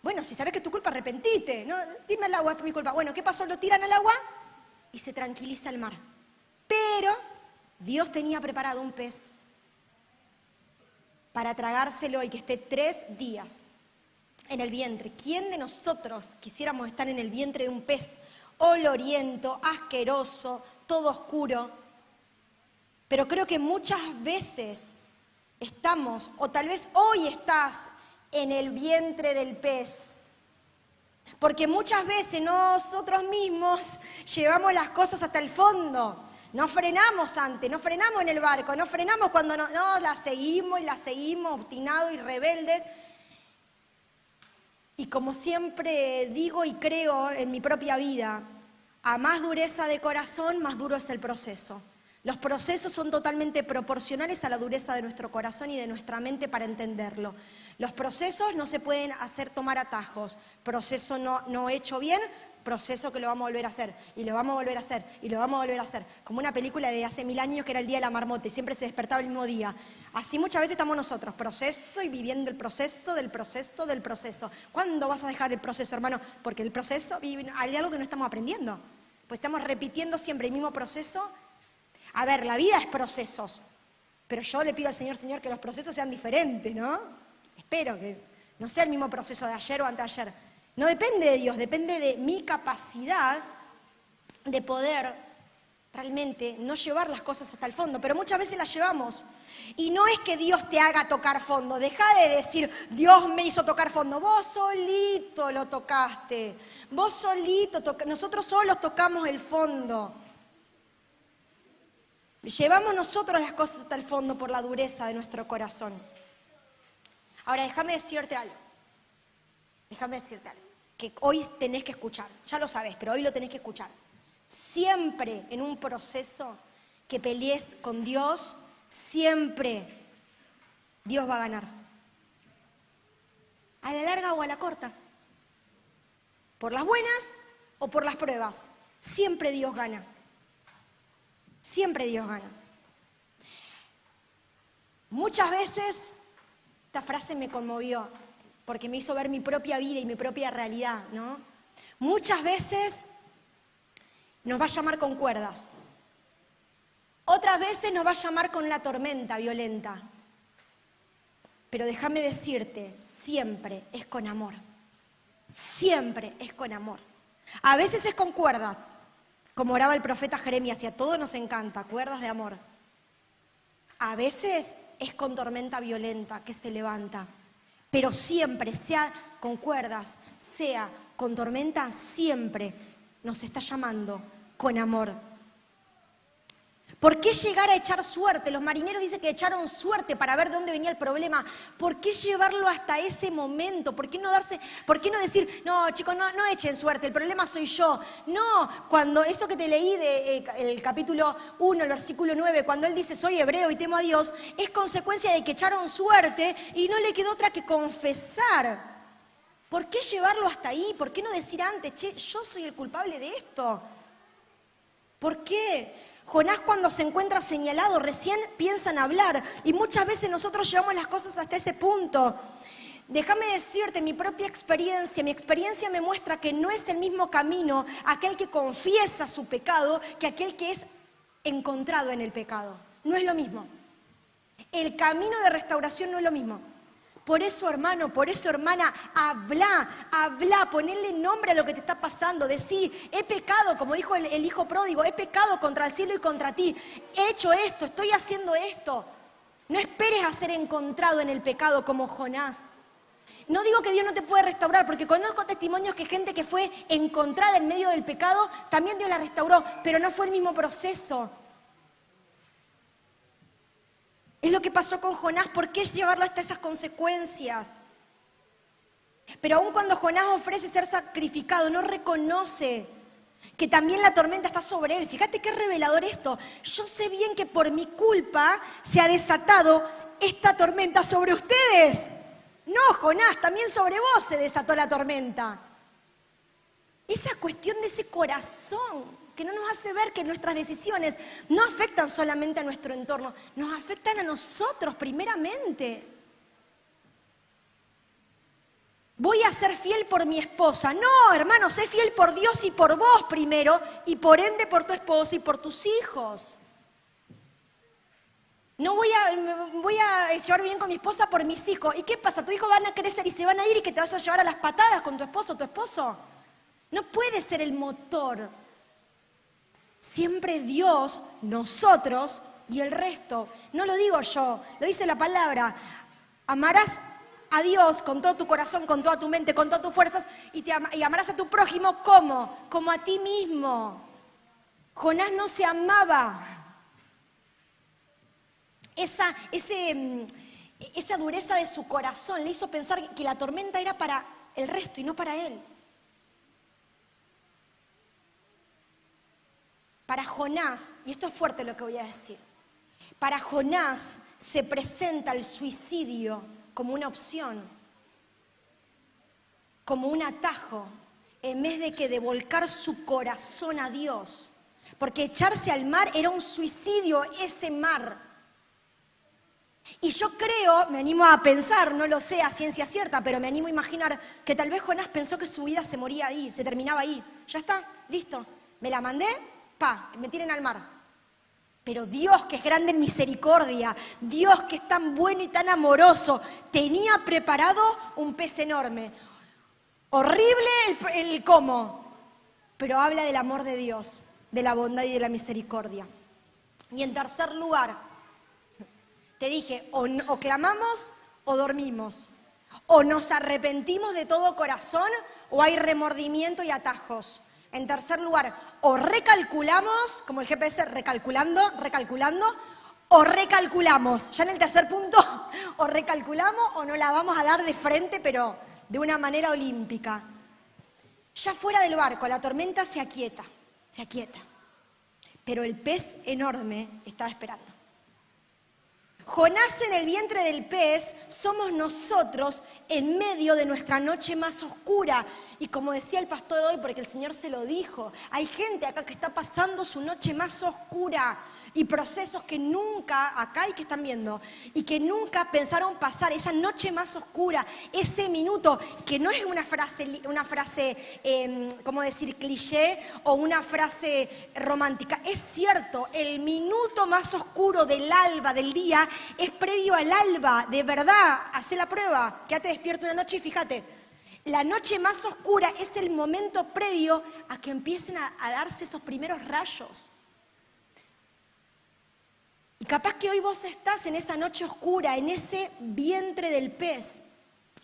Bueno, si sabes que es tu culpa, arrepentite. No, tírame al agua, es por mi culpa. Bueno, ¿qué pasó? Lo tiran al agua y se tranquiliza el mar. Pero Dios tenía preparado un pez para tragárselo y que esté 3 días en el vientre. ¿Quién de nosotros quisiéramos estar en el vientre de un pez oloriento, asqueroso, todo oscuro? Pero creo que muchas veces estamos, o tal vez hoy estás en el vientre del pez. Porque muchas veces nosotros mismos llevamos las cosas hasta el fondo. No frenamos antes, no frenamos en el barco, no frenamos cuando no la seguimos y la seguimos, obstinados y rebeldes. Y como siempre digo y creo en mi propia vida, a más dureza de corazón, más duro es el proceso. Los procesos son totalmente proporcionales a la dureza de nuestro corazón y de nuestra mente para entenderlo. Los procesos no se pueden hacer tomar atajos. Proceso no hecho bien, proceso que lo vamos a volver a hacer. Y lo vamos a volver a hacer. Y lo vamos a volver a hacer. Como una película de hace 1000 años que era el Día de la Marmota y siempre se despertaba el mismo día. Así muchas veces estamos nosotros, proceso y viviendo el proceso del proceso del proceso. ¿Cuándo vas a dejar el proceso, hermano? Porque el proceso, hay algo que no estamos aprendiendo. Pues estamos repitiendo siempre el mismo proceso. A ver, la vida es procesos, pero yo le pido al Señor, que los procesos sean diferentes, ¿no? Espero que no sea el mismo proceso de ayer o anteayer. No depende de Dios, depende de mi capacidad de poder realmente no llevar las cosas hasta el fondo, pero muchas veces las llevamos. Y no es que Dios te haga tocar fondo, deja de decir, Dios me hizo tocar fondo, vos solito lo tocaste, vos solito, nosotros solos tocamos el fondo. Llevamos nosotros las cosas hasta el fondo por la dureza de nuestro corazón. Ahora, déjame decirte algo, que hoy tenés que escuchar, ya lo sabés, pero hoy lo tenés que escuchar. Siempre en un proceso que pelees con Dios, siempre Dios va a ganar. A la larga o a la corta. Por las buenas o por las pruebas, siempre Dios gana. Siempre Dios gana. Muchas veces, esta frase me conmovió, porque me hizo ver mi propia vida y mi propia realidad, ¿no? Muchas veces nos va a llamar con cuerdas. Otras veces nos va a llamar con la tormenta violenta. Pero déjame decirte, siempre es con amor. Siempre es con amor. A veces es con cuerdas. Como oraba el profeta Jeremías, y a todos nos encanta, cuerdas de amor. A veces es con tormenta violenta que se levanta, pero siempre, sea con cuerdas, sea con tormenta, siempre nos está llamando con amor. ¿Por qué llegar a echar suerte? Los marineros dicen que echaron suerte para ver de dónde venía el problema. ¿Por qué llevarlo hasta ese momento? ¿Por qué no decir, no chicos, no echen suerte, el problema soy yo? No, cuando eso que te leí del capítulo 1, el versículo 9, cuando él dice, soy hebreo y temo a Dios, es consecuencia de que echaron suerte y no le quedó otra que confesar. ¿Por qué llevarlo hasta ahí? ¿Por qué no decir antes, yo soy el culpable de esto? ¿Por qué? Jonás, cuando se encuentra señalado, recién piensa en hablar. Y muchas veces nosotros llevamos las cosas hasta ese punto. Déjame decirte, mi experiencia me muestra que no es el mismo camino aquel que confiesa su pecado que aquel que es encontrado en el pecado. No es lo mismo. El camino de restauración no es lo mismo. Por eso, hermano, por eso, hermana, habla, ponle nombre a lo que te está pasando. Decí, he pecado, como dijo el hijo pródigo, he pecado contra el cielo y contra ti. He hecho esto, estoy haciendo esto. No esperes a ser encontrado en el pecado como Jonás. No digo que Dios no te puede restaurar, porque conozco testimonios que gente que fue encontrada en medio del pecado, también Dios la restauró, pero no fue el mismo proceso. Es lo que pasó con Jonás. ¿Por qué llevarlo hasta esas consecuencias? Pero aun cuando Jonás ofrece ser sacrificado, no reconoce que también la tormenta está sobre él. Fíjate qué revelador esto. Yo sé bien que por mi culpa se ha desatado esta tormenta sobre ustedes. No, Jonás, también sobre vos se desató la tormenta. Esa cuestión de ese corazón que no nos hace ver que nuestras decisiones no afectan solamente a nuestro entorno, nos afectan a nosotros primeramente. Voy a ser fiel por mi esposa. No, hermano, sé fiel por Dios y por vos primero, y por ende por tu esposa y por tus hijos. No voy a llevar bien con mi esposa por mis hijos. ¿Y qué pasa? ¿Tus hijos van a crecer y se van a ir y que te vas a llevar a las patadas con tu esposo o tu esposo? No puede ser el motor. Siempre Dios, nosotros y el resto. No lo digo yo, lo dice la palabra. Amarás a Dios con todo tu corazón, con toda tu mente, con todas tus fuerzas y amarás a tu prójimo ¿cómo? Como a ti mismo. Jonás no se amaba. Esa dureza de su corazón le hizo pensar que la tormenta era para el resto y no para él. Para Jonás, y esto es fuerte lo que voy a decir, para Jonás se presenta el suicidio como una opción, como un atajo, en vez de que de volcar su corazón a Dios. Porque echarse al mar era un suicidio, ese mar. Y yo creo, me animo a pensar, no lo sé a ciencia cierta, pero me animo a imaginar que tal vez Jonás pensó que su vida se moría ahí, se terminaba ahí. Ya está, listo, me la mandé, que me tiren al mar. Pero Dios, que es grande en misericordia, Dios que es tan bueno y tan amoroso, tenía preparado un pez enorme. Horrible el cómo, pero habla del amor de Dios, de la bondad y de la misericordia. Y en tercer lugar, te dije, o clamamos o dormimos, o nos arrepentimos de todo corazón o hay remordimiento y atajos. En tercer lugar, o recalculamos, como el GPS, recalculando, o recalculamos. Ya en el tercer punto, o recalculamos o no la vamos a dar de frente, pero de una manera olímpica. Ya fuera del barco, la tormenta se aquieta, pero el pez enorme estaba esperando. Jonás en el vientre del pez somos nosotros en medio de nuestra noche más oscura. Y como decía el pastor hoy, porque el Señor se lo dijo, hay gente acá que está pasando su noche más oscura y procesos que nunca, acá y que están viendo, y que nunca pensaron pasar, esa noche más oscura, ese minuto, que no es una frase, ¿cómo decir?, cliché o una frase romántica. Es cierto, el minuto más oscuro del alba, del día, es previo al alba, de verdad. Hacé la prueba, quédate despierto una noche y fíjate, la noche más oscura es el momento previo a que empiecen a darse esos primeros rayos. Y capaz que hoy vos estás en esa noche oscura, en ese vientre del pez,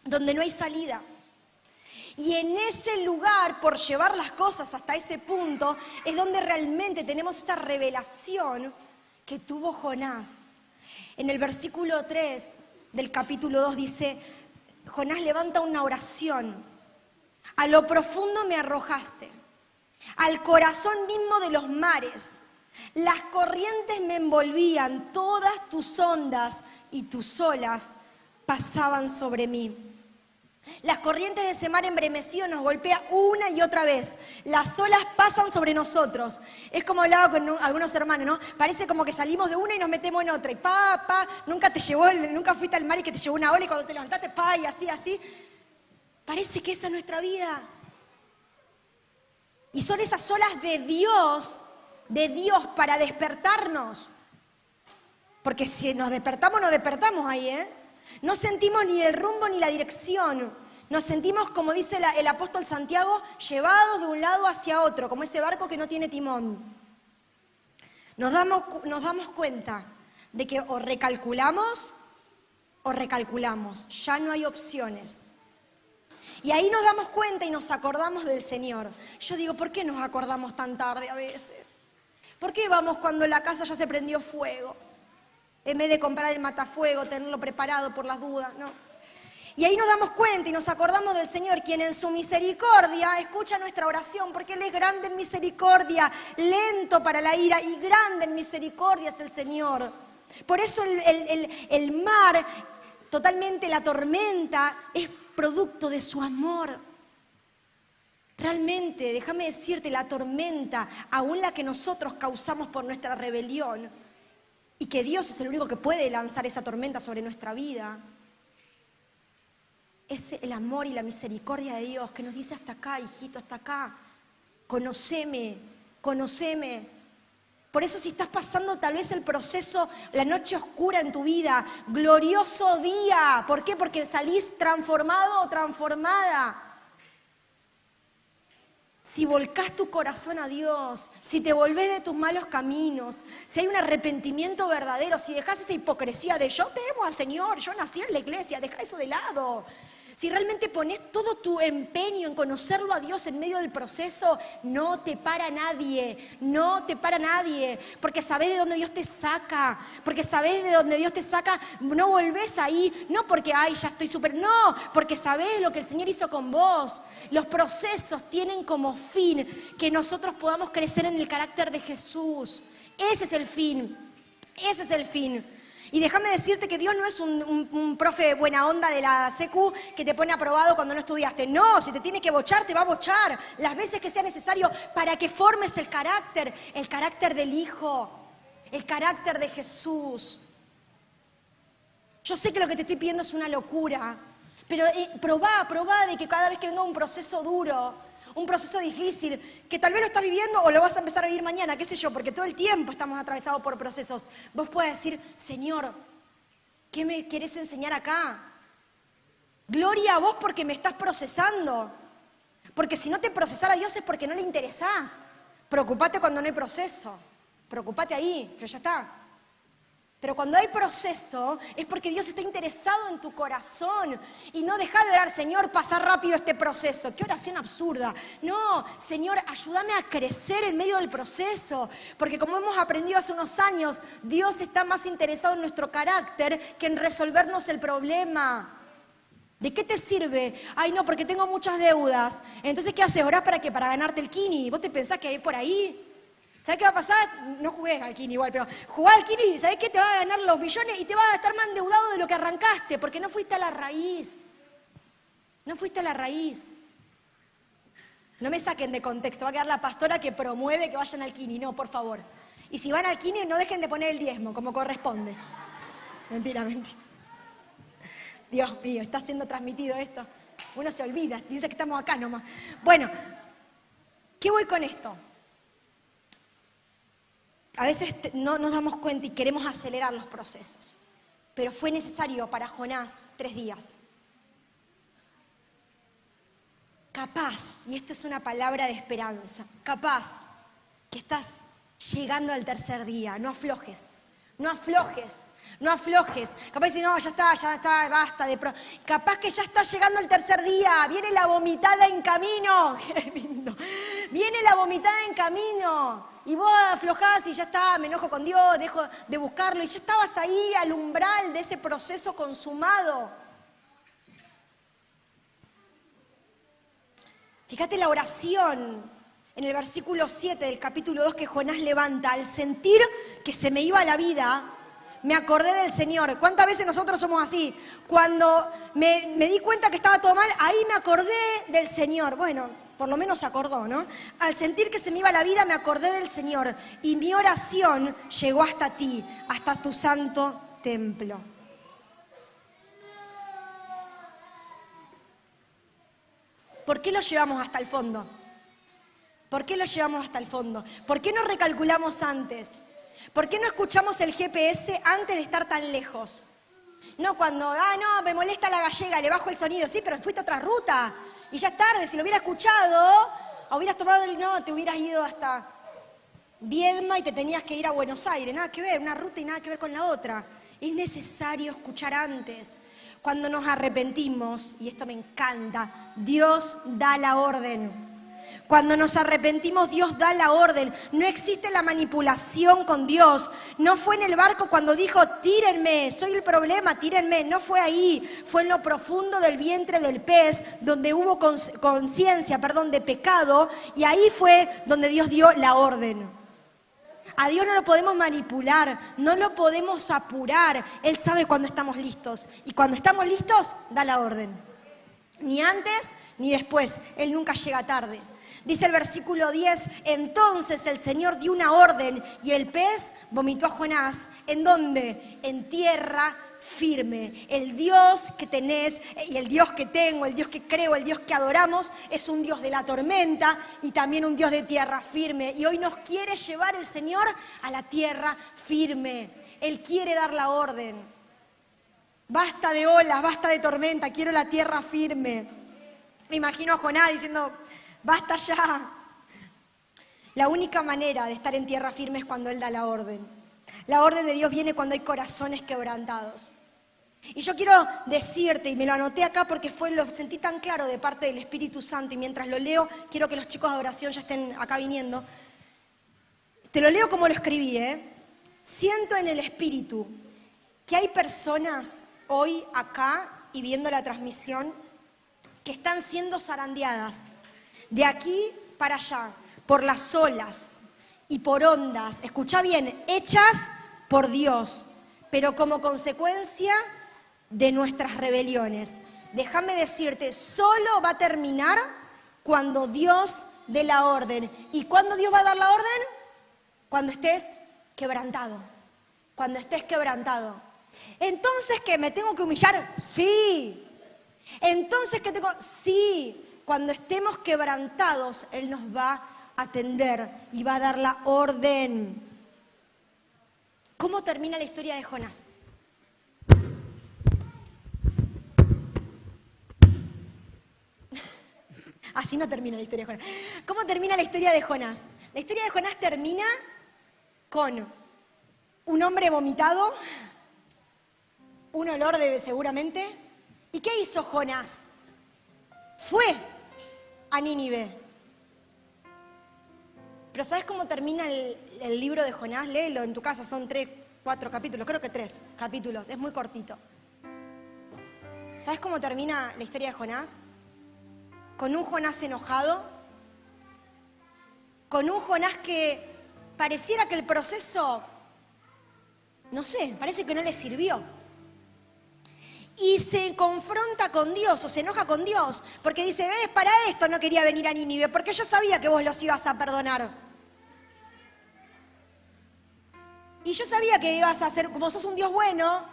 donde no hay salida. Y en ese lugar, por llevar las cosas hasta ese punto, es donde realmente tenemos esa revelación que tuvo Jonás. En el versículo 3 del capítulo 2 dice, Jonás levanta una oración. A lo profundo me arrojaste, al corazón mismo de los mares. Las corrientes me envolvían, todas tus ondas y tus olas pasaban sobre mí. Las corrientes de ese mar embremecido nos golpean una y otra vez. Las olas pasan sobre nosotros. Es como hablaba con algunos hermanos, ¿no? Parece como que salimos de una y nos metemos en otra. Y nunca fuiste al mar y que te llevó una ola y cuando te levantaste, y así. Parece que esa es nuestra vida. Y son esas olas de Dios para despertarnos. Porque si nos despertamos ahí, ¿eh? No sentimos ni el rumbo ni la dirección. Nos sentimos, como dice el apóstol Santiago, llevados de un lado hacia otro, como ese barco que no tiene timón. Nos damos cuenta de que o recalculamos, ya no hay opciones. Y ahí nos damos cuenta y nos acordamos del Señor. Yo digo, ¿por qué nos acordamos tan tarde a veces? ¿Por qué vamos cuando la casa ya se prendió fuego? En vez de comprar el matafuego, tenerlo preparado por las dudas, ¿no? Y ahí nos damos cuenta y nos acordamos del Señor, quien en su misericordia escucha nuestra oración, porque Él es grande en misericordia, lento para la ira y grande en misericordia es el Señor. Por eso el mar, totalmente la tormenta, es producto de su amor. Realmente, déjame decirte, la tormenta, aún la que nosotros causamos por nuestra rebelión, y que Dios es el único que puede lanzar esa tormenta sobre nuestra vida, es el amor y la misericordia de Dios que nos dice hasta acá, hijito, hasta acá. Conoceme, conoceme. Por eso si estás pasando tal vez el proceso, la noche oscura en tu vida, glorioso día. ¿Por qué? Porque salís transformado o transformada. Si volcás tu corazón a Dios, si te volvés de tus malos caminos, si hay un arrepentimiento verdadero, si dejás esa hipocresía de yo temo al Señor, yo nací en la iglesia, dejá eso de lado. Si realmente pones todo tu empeño en conocerlo a Dios en medio del proceso, no te para nadie, no te para nadie, porque sabés de dónde Dios te saca, porque sabés de dónde Dios te saca, no volvés ahí, no porque, ay, ya estoy súper, no, porque sabés lo que el Señor hizo con vos. Los procesos tienen como fin que nosotros podamos crecer en el carácter de Jesús. Ese es el fin, ese es el fin. Y déjame decirte que Dios no es un profe buena onda de la secu que te pone aprobado cuando no estudiaste. No, si te tiene que bochar, te va a bochar las veces que sea necesario para que formes el carácter del Hijo, el carácter de Jesús. Yo sé que lo que te estoy pidiendo es una locura, pero probá de que cada vez que venga un proceso duro, un proceso difícil, que tal vez lo estás viviendo o lo vas a empezar a vivir mañana, qué sé yo, porque todo el tiempo estamos atravesados por procesos. Vos podés decir, Señor, ¿qué me querés enseñar acá? Gloria a vos porque me estás procesando. Porque si no te procesara Dios es porque no le interesás. Preocupate cuando no hay proceso. Preocupate ahí, pero ya está. Pero cuando hay proceso es porque Dios está interesado en tu corazón y no deja de orar, Señor, pasar rápido este proceso. ¡Qué oración absurda! No, Señor, ayúdame a crecer en medio del proceso, porque como hemos aprendido hace unos años, Dios está más interesado en nuestro carácter que en resolvernos el problema. ¿De qué te sirve? Ay, no, porque tengo muchas deudas. Entonces, ¿qué haces? ¿Orás para qué? Para ganarte el kini. ¿Vos te pensás que hay por ahí? ¿Sabés qué va a pasar? No jugué al kini igual, pero jugá al kini y ¿sabés qué? Te va a ganar los millones y te vas a estar más endeudado de lo que arrancaste, porque no fuiste a la raíz. No fuiste a la raíz. No me saquen de contexto, va a quedar la pastora que promueve que vayan al kini. No, por favor. Y si van al kini, no dejen de poner el diezmo, como corresponde. Mentira, mentira. Dios mío, está siendo transmitido esto. Uno se olvida, piensa que estamos acá nomás. Bueno, ¿qué voy con esto? A veces no nos damos cuenta y queremos acelerar los procesos. Pero fue necesario para Jonás 3 días. Capaz, y esto es una palabra de esperanza, capaz que estás llegando al 3er día. No aflojes, no aflojes. No aflojes. Capaz dices, no, ya está, basta. Capaz que ya está llegando el 3er día. Viene la vomitada en camino. Qué lindo. Viene la vomitada en camino. Y vos aflojás y ya está, me enojo con Dios, dejo de buscarlo. Y ya estabas ahí al umbral de ese proceso consumado. Fíjate la oración en el versículo 7 del capítulo 2 que Jonás levanta. Al sentir que se me iba la vida, me acordé del Señor. ¿Cuántas veces nosotros somos así? Cuando me di cuenta que estaba todo mal, ahí me acordé del Señor. Bueno, por lo menos se acordó, ¿no? Al sentir que se me iba la vida, me acordé del Señor. Y mi oración llegó hasta ti, hasta tu santo templo. ¿Por qué lo llevamos hasta el fondo? ¿Por qué lo llevamos hasta el fondo? ¿Por qué no recalculamos antes? ¿Por qué no escuchamos el GPS antes de estar tan lejos? No cuando, no, me molesta la gallega, le bajo el sonido. Sí, pero fuiste a otra ruta. Y ya es tarde, si lo hubiera escuchado, hubieras tomado te hubieras ido hasta Viedma y te tenías que ir a Buenos Aires. Nada que ver, una ruta y nada que ver con la otra. Es necesario escuchar antes. Cuando nos arrepentimos, y esto me encanta, Dios da la orden. Cuando nos arrepentimos, Dios da la orden. No existe la manipulación con Dios. No fue en el barco cuando dijo, tírenme, soy el problema, tírenme. No fue ahí. Fue en lo profundo del vientre del pez, donde hubo conciencia, de pecado. Y ahí fue donde Dios dio la orden. A Dios no lo podemos manipular, no lo podemos apurar. Él sabe cuando estamos listos. Y cuando estamos listos, da la orden. Ni antes ni después. Él nunca llega tarde. Dice el versículo 10, entonces el Señor dio una orden y el pez vomitó a Jonás. ¿En dónde? En tierra firme. El Dios que tenés y el Dios que tengo, el Dios que creo, el Dios que adoramos, es un Dios de la tormenta y también un Dios de tierra firme. Y hoy nos quiere llevar el Señor a la tierra firme. Él quiere dar la orden. Basta de olas, basta de tormenta, quiero la tierra firme. Me imagino a Jonás diciendo, basta ya. La única manera de estar en tierra firme es cuando Él da la orden. La orden de Dios viene cuando hay corazones quebrantados. Y yo quiero decirte, y me lo anoté acá porque lo sentí tan claro de parte del Espíritu Santo, y mientras lo leo, quiero que los chicos de adoración ya estén acá viniendo. Te lo leo como lo escribí, Siento en el Espíritu que hay personas hoy acá y viendo la transmisión que están siendo zarandeadas de aquí para allá, por las olas y por ondas, escuchá bien, hechas por Dios, pero como consecuencia de nuestras rebeliones. Déjame decirte, solo va a terminar cuando Dios dé la orden. ¿Y cuándo Dios va a dar la orden? Cuando estés quebrantado. Cuando estés quebrantado. Entonces, ¿qué? ¿Me tengo que humillar? Sí. Entonces, ¿qué tengo? Sí. Cuando estemos quebrantados, Él nos va a atender y va a dar la orden. ¿Cómo termina la historia de Jonás? Así no termina la historia de Jonás. ¿Cómo termina la historia de Jonás? La historia de Jonás termina con un hombre vomitado, un olor seguramente. ¿Y qué hizo Jonás? Fue a Nínive. Pero ¿sabes cómo termina el libro de Jonás? Léelo en tu casa, son 3, 4 capítulos, creo que 3 capítulos, es muy cortito. ¿Sabes cómo termina la historia de Jonás? Con un Jonás enojado, con un Jonás que pareciera que el proceso, no sé, parece que no le sirvió. Y se confronta con Dios o se enoja con Dios porque dice, ves, para esto no quería venir a Nínive, porque yo sabía que vos los ibas a perdonar. Y yo sabía que ibas a hacer, como sos un Dios bueno,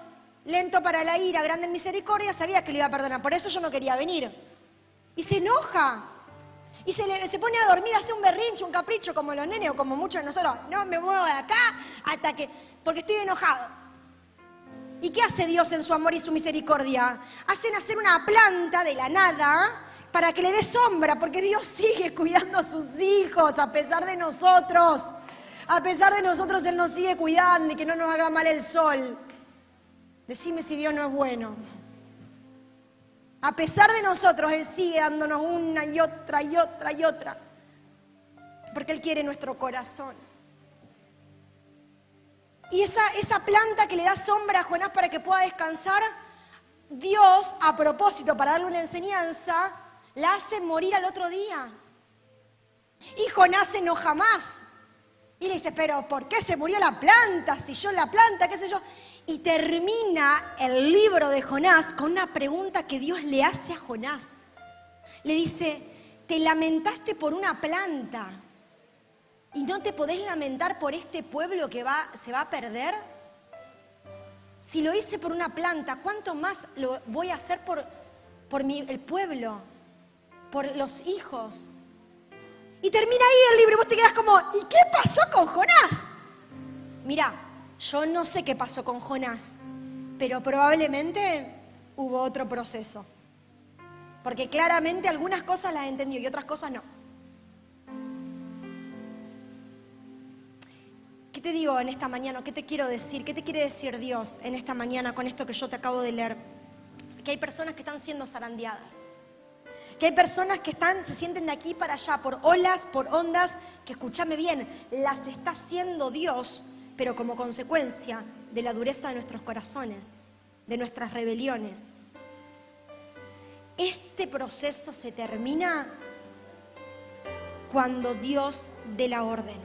lento para la ira, grande en misericordia, sabía que le iba a perdonar, por eso yo no quería venir. Y se enoja. Y se pone a dormir, hace un berrinche, un capricho, como los nenes o como muchos de nosotros. No me muevo de acá hasta que, porque estoy enojado. ¿Y qué hace Dios en su amor y su misericordia? Hace nacer una planta de la nada para que le dé sombra, porque Dios sigue cuidando a sus hijos a pesar de nosotros. A pesar de nosotros, Él nos sigue cuidando y que no nos haga mal el sol. Decime si Dios no es bueno. A pesar de nosotros, Él sigue dándonos una y otra y otra y otra. Porque Él quiere nuestro corazón. Y esa planta que le da sombra a Jonás para que pueda descansar, Dios, a propósito, para darle una enseñanza, la hace morir al otro día. Y Jonás se enoja más. Y le dice, pero ¿por qué se murió la planta? Si yo la planta, qué sé yo. Y termina el libro de Jonás con una pregunta que Dios le hace a Jonás. Le dice, te lamentaste por una planta y no te podés lamentar por este pueblo que se va a perder. Si lo hice por una planta, ¿cuánto más lo voy a hacer por el pueblo, por los hijos? Y termina ahí el libro y vos te quedás como, ¿y qué pasó con Jonás? Mirá, yo no sé qué pasó con Jonás, pero probablemente hubo otro proceso. Porque claramente algunas cosas las entendió y otras cosas no. ¿Qué te digo en esta mañana? ¿Qué te quiero decir? ¿Qué te quiere decir Dios en esta mañana con esto que yo te acabo de leer? Que hay personas que están siendo zarandeadas. Que hay personas que se sienten de aquí para allá, por olas, por ondas, que escúchame bien, las está haciendo Dios, pero como consecuencia de la dureza de nuestros corazones, de nuestras rebeliones. Este proceso se termina cuando Dios dé la orden.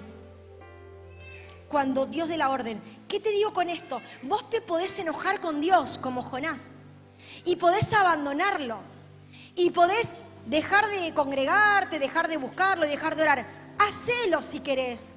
Cuando Dios dé la orden. ¿Qué te digo con esto? Vos te podés enojar con Dios como Jonás y podés abandonarlo y podés dejar de congregarte, dejar de buscarlo, dejar de orar. Hacelo si querés.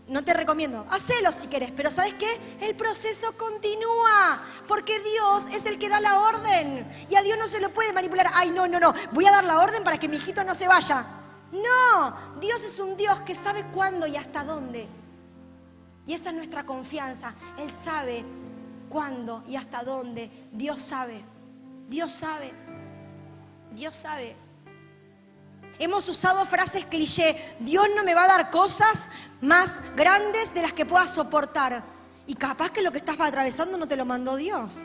No te recomiendo, hacelo si querés, pero ¿sabes qué? El proceso continúa, porque Dios es el que da la orden y a Dios no se lo puede manipular. Ay, no, voy a dar la orden para que mi hijito no se vaya. No, Dios es un Dios que sabe cuándo y hasta dónde. Y esa es nuestra confianza. Él sabe cuándo y hasta dónde. Dios sabe, Dios sabe, Dios sabe. Hemos usado frases cliché. Dios no me va a dar cosas más grandes de las que pueda soportar. Y capaz que lo que estás atravesando no te lo mandó Dios.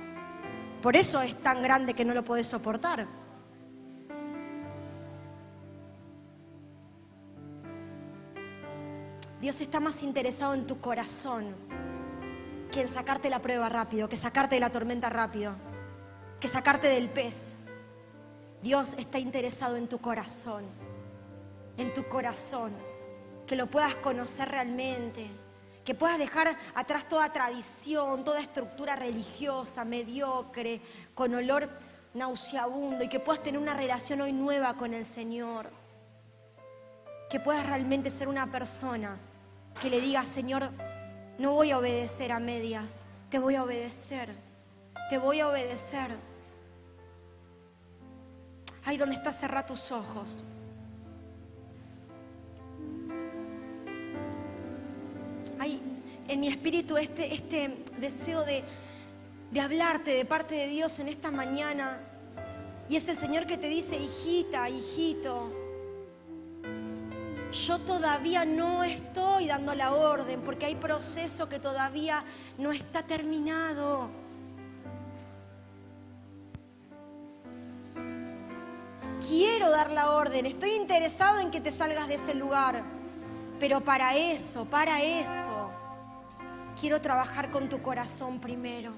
Por eso es tan grande que no lo podés soportar. Dios está más interesado en tu corazón que en sacarte la prueba rápido, que sacarte de la tormenta rápido, que sacarte del pez. Dios está interesado en tu corazón, que lo puedas conocer realmente, que puedas dejar atrás toda tradición, toda estructura religiosa, mediocre, con olor nauseabundo, y que puedas tener una relación hoy nueva con el Señor, que puedas realmente ser una persona que le diga: Señor, no voy a obedecer a medias, te voy a obedecer, te voy a obedecer. Ahí donde estás, cerrá tus ojos. Hay en mi espíritu este deseo de hablarte de parte de Dios en esta mañana. Y es el Señor que te dice: hijita, hijito, yo todavía no estoy dando la orden porque hay proceso que todavía no está terminado. Quiero dar la orden, estoy interesado en que te salgas de ese lugar, pero para eso, quiero trabajar con tu corazón primero.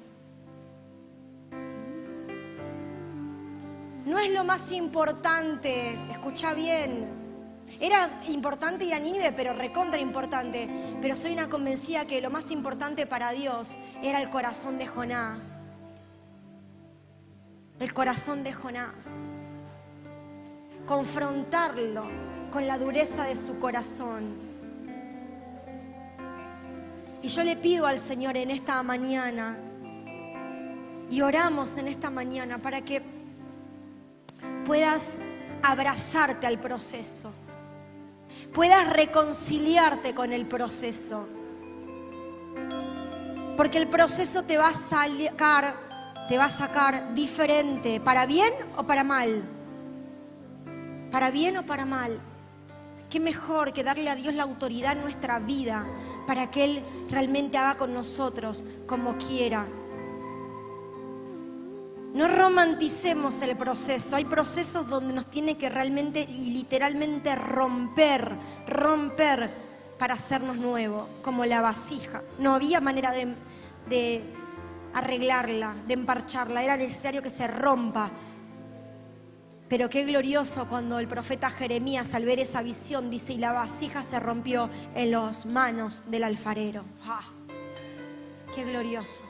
No es lo más importante, escucha bien. Era importante ir a Nínive, pero recontra importante. Pero soy una convencida que lo más importante para Dios era el corazón de Jonás. El corazón de Jonás. Confrontarlo con la dureza de su corazón. Y yo le pido al Señor en esta mañana, y oramos en esta mañana, para que puedas abrazarte al proceso, puedas reconciliarte con el proceso, porque el proceso te va a sacar diferente, para bien o para mal. Para bien o para mal. Qué mejor que darle a Dios la autoridad en nuestra vida para que Él realmente haga con nosotros como quiera. No romanticemos el proceso. Hay procesos donde nos tiene que realmente y literalmente romper para hacernos nuevos, como la vasija. No había manera de arreglarla, de emparcharla. Era necesario que se rompa. Pero qué glorioso cuando el profeta Jeremías, al ver esa visión, dice: y la vasija se rompió en las manos del alfarero. ¡Ah! ¡Qué glorioso!